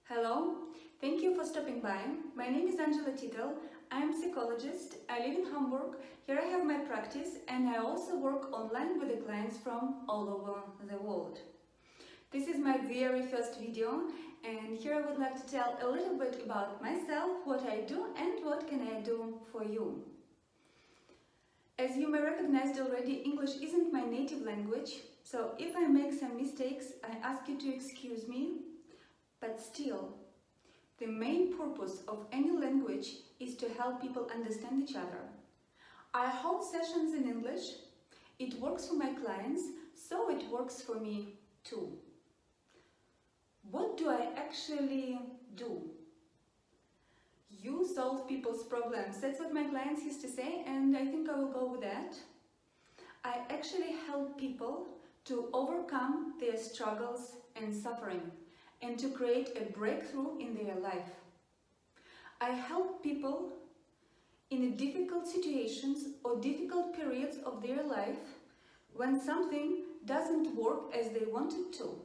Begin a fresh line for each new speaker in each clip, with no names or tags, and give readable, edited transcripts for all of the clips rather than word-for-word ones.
Hello, thank you for stopping by. My name is Angela Titel. I am a psychologist. I live in Hamburg. Here I have my practice and I also work online with the clients from all over the world. This is my very first video and here I would like to tell a little bit about myself, what I do and what can I do for you. As you may recognize already, English isn't my native language, so if I make some mistakes, I ask you to excuse me. But still, the main purpose of any language is to help people understand each other. I hold sessions in English. It works for my clients, so it works for me too. What do I actually do? You solve people's problems. That's what my clients used to say, and I think I will go with that. I actually help people to overcome their struggles and suffering, and to create a breakthrough in their life. I help people in difficult situations or difficult periods of their life when something doesn't work as they want it to,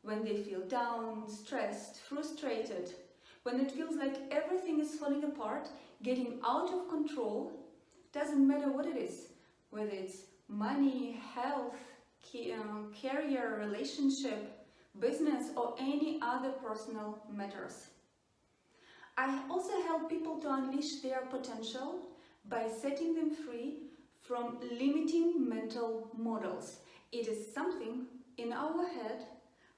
when they feel down, stressed, frustrated, when it feels like everything is falling apart, getting out of control. Doesn't matter what it is, whether it's money, health, career, relationship, business or any other personal matters. I also help people to unleash their potential by setting them free from limiting mental models. It is something in our head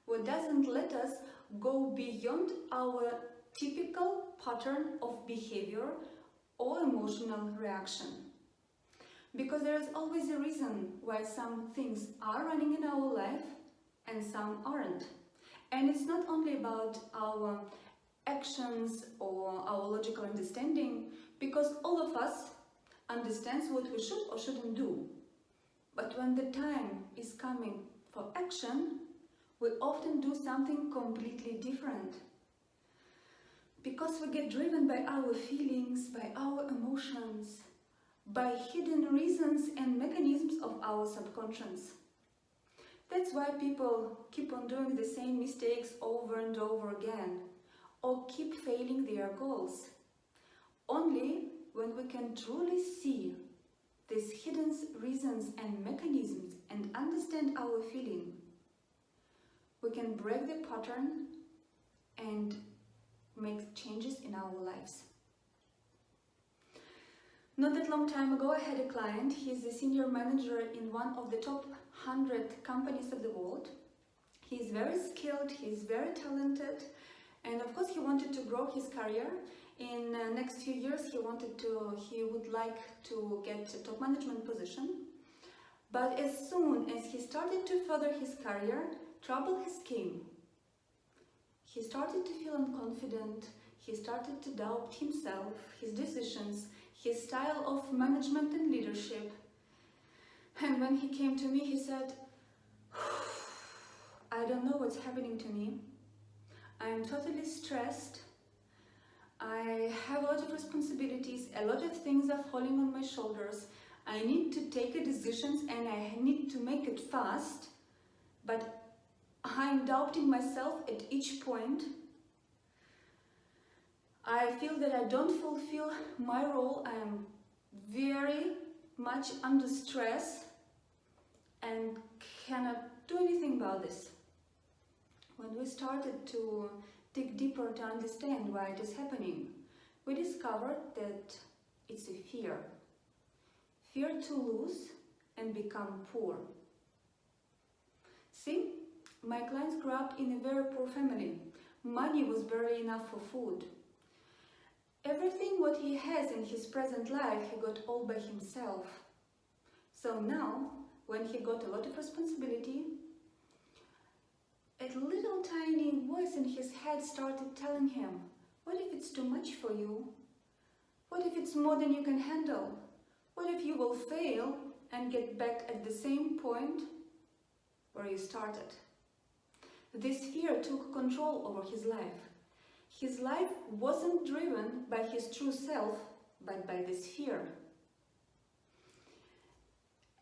what doesn't let us go beyond our typical pattern of behavior or emotional reaction. Because there is always a reason why some things are running in our life and some aren't. And it's not only about our actions or our logical understanding, because all of us understands what we should or shouldn't do. But when the time is coming for action, we often do something completely different. Because we get driven by our feelings, by our emotions, by hidden reasons and mechanisms of our subconscious. That's why people keep on doing the same mistakes over and over again, or keep failing their goals. Only when we can truly see these hidden reasons and mechanisms and understand our feeling, we can break the pattern and make changes in our lives. Not that long time ago, I had a client. He's a senior manager in one of the top 100 companies of the world. He's very skilled, he's very talented, and of course he wanted to grow his career. In the next few years he would like to get a top management position. But as soon as he started to further his career, trouble has came. He started to feel unconfident, he started to doubt himself, his decisions, his style of management and leadership. And when he came to me, he said, I don't know what's happening to me. I am totally stressed. I have a lot of responsibilities. A lot of things are falling on my shoulders. I need to take decisions and I need to make it fast. But I'm doubting myself at each point. I feel that I don't fulfill my role. I am very much under stress and cannot do anything about this. When we started to dig deeper to understand why it is happening, we discovered that it's a fear. Fear to lose and become poor. See, my clients grew up in a very poor family. Money was barely enough for food. Everything what he has in his present life, he got all by himself. So now, when he got a lot of responsibility, a little tiny voice in his head started telling him, what if it's too much for you? What if it's more than you can handle? What if you will fail and get back at the same point where you started? This fear took control over his life. His life wasn't driven by his true self, but by this fear.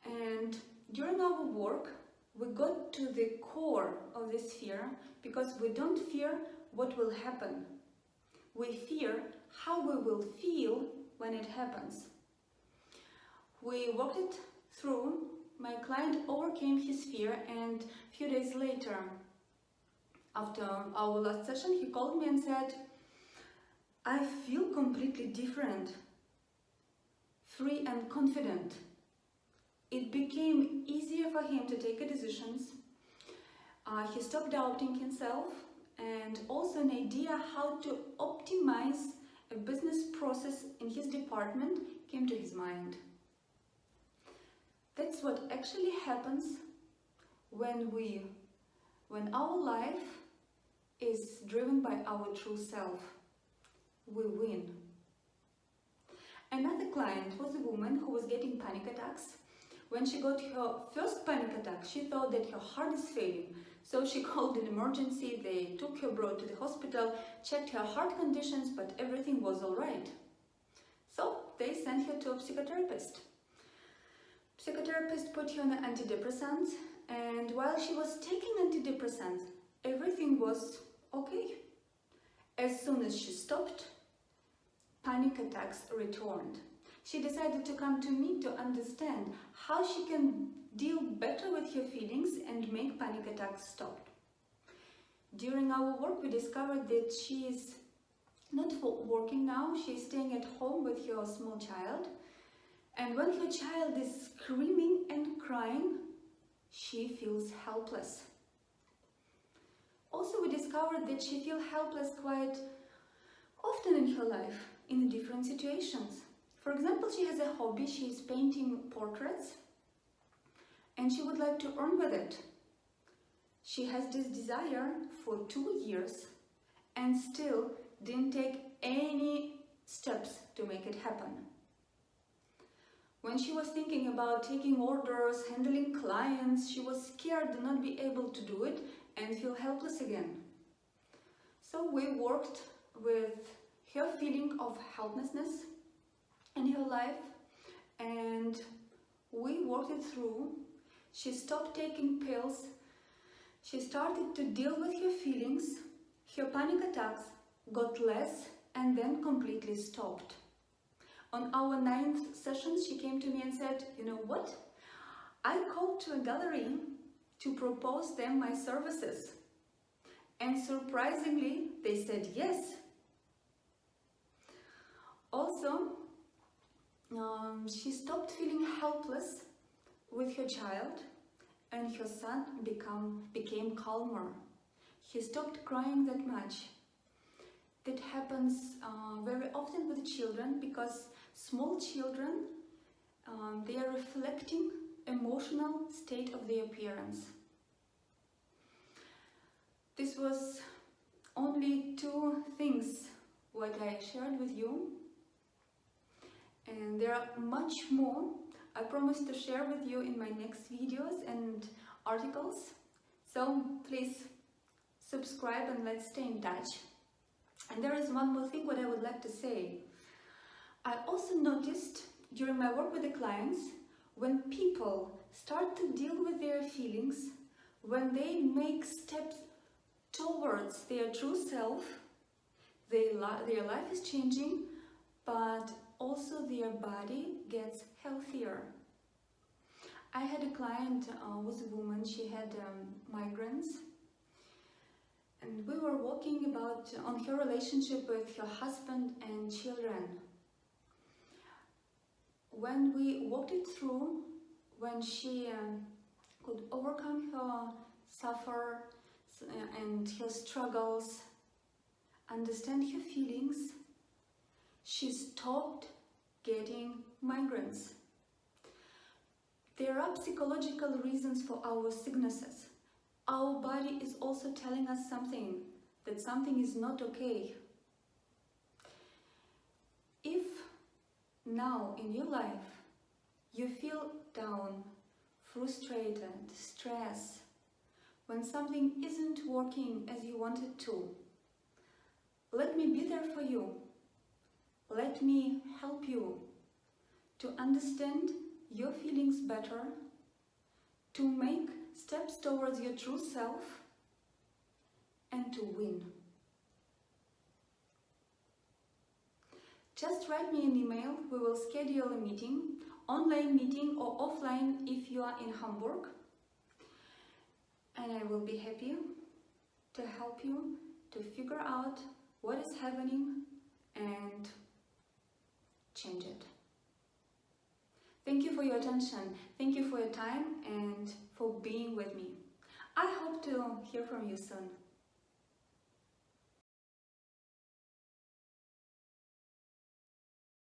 And during our work, we got to the core of this fear because we don't fear what will happen. We fear how we will feel when it happens. We walked it through. My client overcame his fear, and a few days later, after our last session, he called me and said, I feel completely different, free and confident. It became easier for him to take decisions. He stopped doubting himself, and also an idea how to optimize a business process in his department came to his mind. That's what actually happens when our life is driven by our true self. We win. Another client was a woman who was getting panic attacks. When she got her first panic attack, she thought that her heart is failing. So she called an emergency. They took her abroad to the hospital, checked her heart conditions, but everything was all right. So they sent her to a psychotherapist. Psychotherapist put her on antidepressants, and while she was taking antidepressants, everything was okay. As soon as she stopped, panic attacks returned. She decided to come to me to understand how she can deal better with her feelings and make panic attacks stop. During our work, we discovered that she is not working now. She's staying at home with her small child. And when her child is screaming and crying, she feels helpless. Also, we discovered that she feels helpless quite often in her life, in different situations. For example, she has a hobby, she is painting portraits, and she would like to earn with it. She has this desire for 2 years and still didn't take any steps to make it happen. When she was thinking about taking orders, handling clients, she was scared to not be able to do it and feel helpless again. So we worked with her feeling of helplessness in her life, and we worked it through. She stopped taking pills. She started to deal with her feelings. Her panic attacks got less and then completely stopped. On our 9th session, she came to me and said, you know what? I called to a gallery to propose them my services. And surprisingly, they said yes. Also, she stopped feeling helpless with her child, and her son became calmer. He stopped crying that much. That happens very often with children, because small children, they are reflecting emotional state of their parents. This was only 2 things what I shared with you, and there are much more I promise to share with you in my next videos and articles. So please subscribe and let's stay in touch. And there is one more thing what I would like to say. I also noticed during my work with the clients, when people start to deal with their feelings, when they make steps towards their true self, their life is changing, but also their body gets healthier. I had a client was a woman. She had migraines, and we were walking on her relationship with her husband and children. When we walked it through, when she could overcome her suffer and her struggles, understand her feelings, she stopped getting migraines. There are psychological reasons for our sicknesses. Our body is also telling us something, that something is not okay. If now in your life you feel down, frustrated, stressed, when something isn't working as you want it to, let me be there for you. Let me help you to understand your feelings better, to make steps towards your true self, and to win. Just write me an email. We will schedule a meeting, online meeting or offline if you are in Hamburg. And I will be happy to help you to figure out what is happening and change it. Thank you for your attention. Thank you for your time and for being with me. I hope to hear from you soon.